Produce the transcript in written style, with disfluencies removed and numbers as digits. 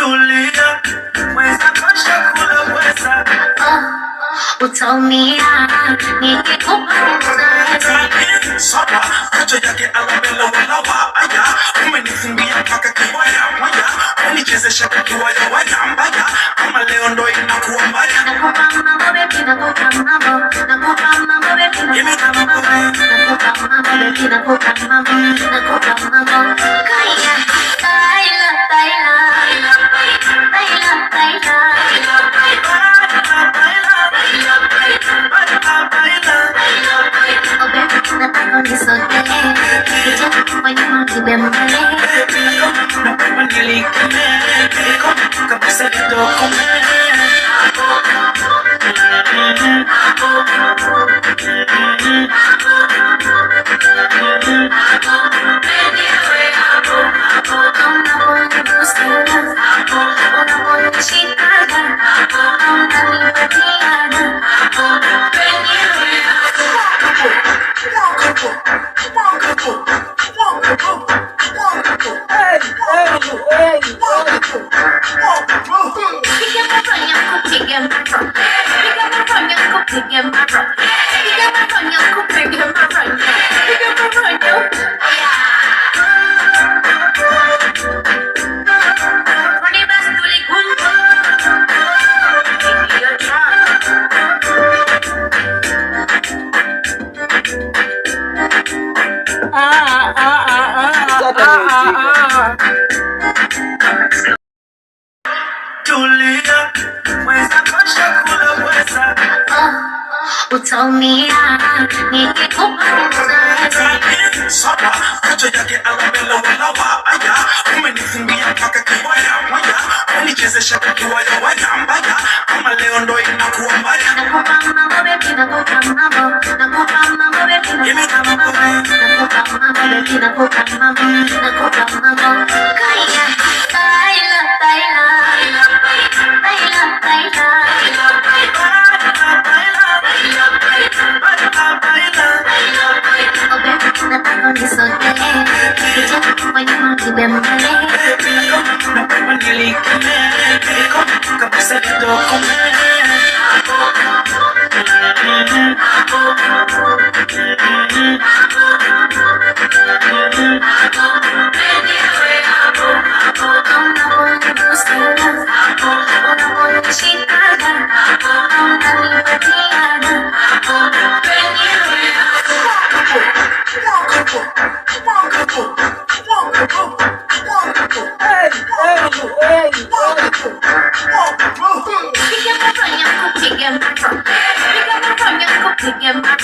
Tulia, weza kasha kula weza. Utaumia nikikupa Saba, kacho yake alamela walawa aya. Umenifungia mpaka kiwaya waya. Unichezesha kiwaya waya mbaya. Kama leo ndo inakuwa mbaya. nakupa mambo baby, nakupa mambo, nakupa mambo baby, nakupa mambo, nakupa mambo baby, nakupa mambo, nakupa mambo. Kaya, Taila, Taila, Taila, Taila, oh baby, nataka unisogelee, nikija kwa nyuma kibembele. Napenda nilikeme, kabisa kitokome. Tulia, weza kasha kula weza. Utaumia nikikupa Saba, kacho yake alamela walawa aya. Umenifungia mpaka kiwaya waya. Unichezesha kiwaya waya mbaya. Kama leo ndo inakuwa mbaya. nakupa mambo baby, nakupa mambo, nakupa mambo baby, nakupa mambo, nakupa mambo baby, nakupa mambo, nakupa mambo. Kaya, Taila, Taila, Taila, Taila, oh baby, nataka unisogelee, nikija kwa nyuma kibembele. Napenda nilikeme, kabisa kitokome. Piga my